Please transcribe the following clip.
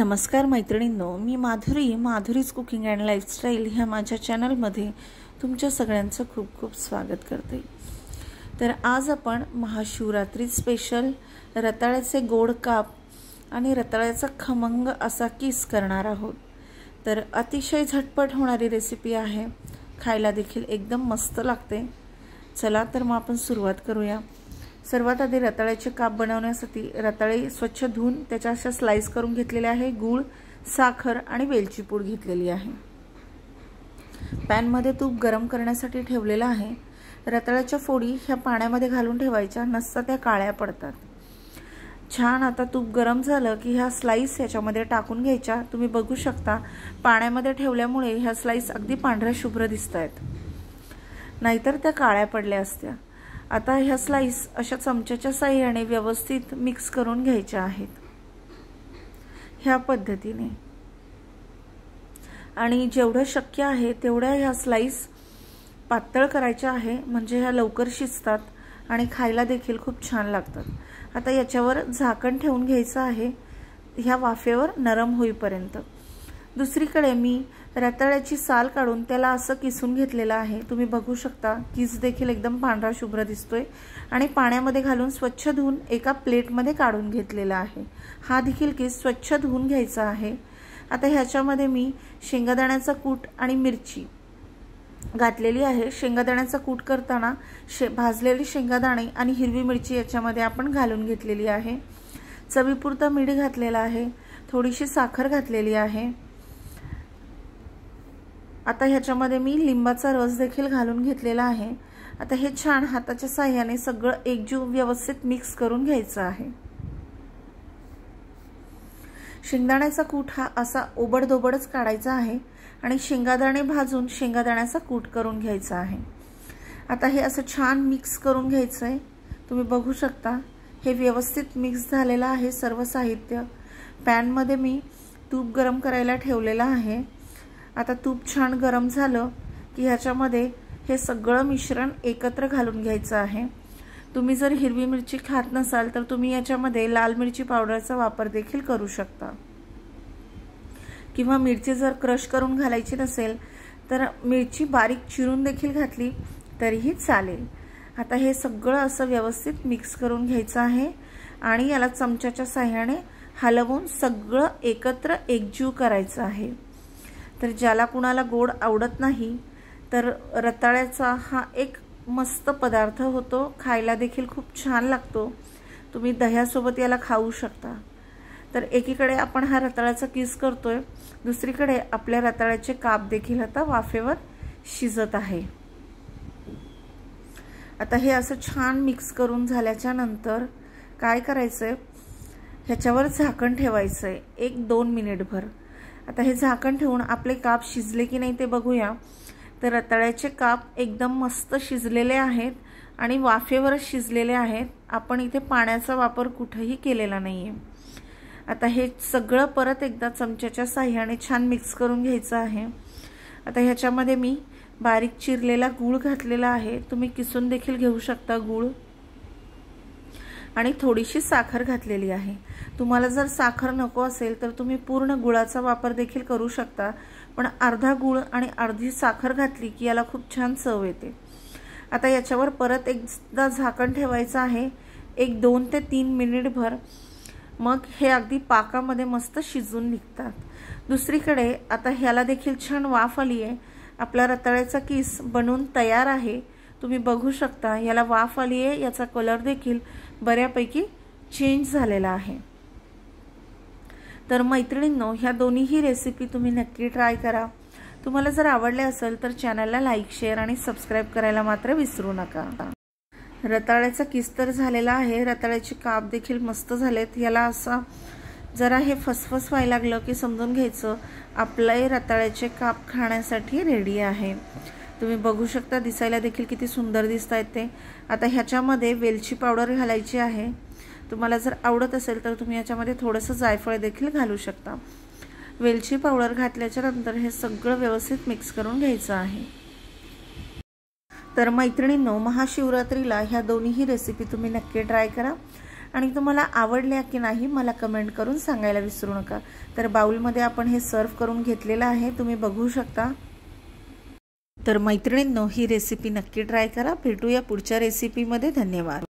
नमस्कार मैत्रिणींनो, मी Madhuri's cooking and lifestyle ह्या माझ्या चॅनलमध्ये तुमच्या सगळ्यांचं खूप खूप स्वागत करते। तर आज आपण महाशिवरात्री स्पेशल रताळ्याचे गोड काप आणि रताळ्याचा खमंग असा किस करणार आहोत। तर अतिशय झटपट होणारी रेसिपी आहे, खायला देखील एकदम मस्त लागते। चला तर मग आपण सुरुवात करूया। सर्वात आधी रताळ्याचे काप बनवण्यासाठी रताळे स्वच्छ धुवून त्याच्या अशा स्लाइस करून घेतलेले आहे। गूळ, साखर आणि वेलची पूड घेतलेली आहे। पॅन मध्ये तूप गरम करण्यासाठी ठेवलेला आहे। रताळ्याच्या फोडी ह्या पाण्यामध्ये घालून ठेवायच्या, नसता त्या काळ्या पडतात। छान आता तूप गरम झालं की ह्या स्लाइस याच्यामध्ये टाकून घ्यायच्या। तुम्ही बघू शकता पाण्यामध्ये ठेवल्यामुळे ह्या स्लाइस अगदी पांढऱ्या शुभ्र दिसतायत, नाहीतर त्या काळ्या पडल्या असत्या। आता ह्या स्लाइस अशा चमच्याच्या साहाय्याने व्यवस्थित मिक्स करून घ्यायच्या आहेत ह्या पद्धतीने। आणि जेवढं शक्य आहे तेवढ्या ह्या स्लाइस पातळ करायच्या आहे, म्हणजे ह्या लवकर शिजतात आणि खायला देखील खूप छान लागतात। आता याच्यावर झाकण ठेवून घ्यायचं आहे ह्या वाफेवर नरम होईपर्यंत। दुसरीकडे मी रताळ्याची साल काढून त्याला असं किसून घेतलेलं आहे। तुम्ही बघू शकता किस देखील एकदम पांढरा शुभ्र दिसतोय आणि पाण्यामध्ये घालून स्वच्छ धुवून एका प्लेटमध्ये काढून घेतलेला आहे। हा देखील किस स्वच्छ धुवून घ्यायचा आहे। आता ह्याच्यामध्ये मी शेंगादाण्याचा कूट आणि मिरची घातलेली आहे। शेंगादाण्याचा कूट करताना भाजलेले शेंगादाणे आणि हिरवी मिरची याच्यामध्ये आपण घालून घेतलेली आहे। चवीपुरता मीठ घातलेला आहे, थोडीशी साखर घातलेली आहे। आता ह्याच्यामध्ये मी लिंबाचा रस देखील घालून घेतलेला आहे। आता हे छान हाताच्या साहाय्याने सगळं एकजीव व्यवस्थित मिक्स करून घ्यायचं आहे। शेंगदाण्याचा कूट हा असा ओबडधोबडच काढायचा आहे आणि शेंगादाणे भाजून शेंगादाण्याचा कूट करून घ्यायचा आहे। आता हे असं छान मिक्स करून घ्यायचं आहे। तुम्ही बघू शकता हे व्यवस्थित मिक्स झालेलं आहे सर्व साहित्य। पॅन मध्ये मी तूप गरम करायला ठेवलेलं आहे। आता तूप छान गरम झालं की ह्याच्यामध्ये हे सगळं मिश्रण एकत्र घालून घ्यायचं आहे। तुम्ही जर हिरवी मिरची खात नसाल तर तुम्ही याच्यामध्ये लाल मिरची पावडरचा वापर देखील करू शकता, किंवा मिरची जर क्रश करून घालायची नसेल तर मिरची बारीक चिरून देखील घातली तरीही चालेल। आता हे सगळं असं व्यवस्थित मिक्स करून घ्यायचं आहे आणि याला चमच्याच्या साहाय्याने हलवून सगळं एकत्र एकजीव करायचं आहे। तर ज्याला कुणाला गोड आवडत नाही तर रताळ्याचा हा एक मस्त पदार्थ होतो, खायला देखील खूप छान लागतो। तुम्ही दह्यासोबत याला खाऊ शकता। तर एकीकडे आपण हा रताळ्याचा किस करतोय, दुसरीकडे आपल्या रताळ्याचे काप देखील आता वाफेवर शिजत आहे। आता हे असं छान मिक्स करून झाल्याच्या नंतर काय करायचंय, ह्याच्यावर झाकण ठेवायचंय 1-2 मिनिटभर। आता हे झाकण ठेवून आपले काप शिजले की नाही ते बघूया। तर रताळ्याचे काप एकदम मस्त शिजलेले आहेत आणि वाफेवर शिजलेले आहेत। आपण इथे पाण्याचा वापर कुठेही केलेला नाहीये। आता हे सगळं परत एकदा चमच्याच्या साहाय्याने छान मिक्स करून घ्यायचं आहे। आता ह्याच्यामध्ये मी बारीक चिरलेला गूळ घातलेला आहे, तुम्ही किसून देखील घेऊ शकता गूळ, आणि थोडीशी साखर घातलेली आहे। तुम्हाला जर साखर नको असेल तर तुम्ही पूर्ण गुळाचा वापर देखील करू शकता, पण अर्धा गूळ आणि अर्धी साखर घातली की याला खूप छान चव येते। आता याच्यावर परत एकदा झाकण ठेवायचं आहे 1-2 ते 3 मिनिटभर। मग हे अगदी पाकामध्ये मस्त शिजून निघतात। दुसरीकडे आता ह्याला देखील छान वाफ आली आहे। आपला रताळ्याचा किस बनवून तयार आहे। तुम्ही बघू शकता याला वाफ आली आहे, याचा कलर देखील बऱ्यापैकी चेंज झालेला आहे। तर मैत्रिणींनो, ह्या दोन्हीही रेसिपी तुम्ही नक्की ट्राय करा। तुम्हाला जर आवडले असेल तर चॅनलला लाईक, शेअर आणि सबस्क्राइब करायला मात्र विसरू नका। रताळ्याचा किस तर झालेला आहे, रताळ्याचे काप देखील मस्त झालेत। याला असा जरा हे फसफस व्हायला लागलं की समजून घ्यायचं आपले रताळ्याचे काप खाण्यासाठी रेडी आहे। तुम्ही बघू शकता दिसायला देखील किती सुंदर दिसतायत ते। आता ह्याच्यामध्ये वेलची पावडर घालायची आहे। तुम्हाला जर आवडत असेल तर तुम्ही याच्यामध्ये थोडंसं जायफळ देखील घालू शकता। वेलची पावडर घातल्याच्या नंतर हे सगळं व्यवस्थित मिक्स करून घ्यायचं आहे। तर मैत्रिणींनो, महाशिवरात्रीला ह्या दोन्हीही रेसिपी तुम्ही नक्की ट्राय करा आणि तुम्हाला आवडल्या की नाही मला कमेंट करून सांगायला विसरू नका। तर बाउलमध्ये आपण हे सर्व करून घेतलेलं आहे, तुम्ही बघू शकता। तर मैत्रिणींनो, ही रेसिपी नक्की ट्राय करा। भेटूया पुढच्या रेसिपीमध्ये। धन्यवाद।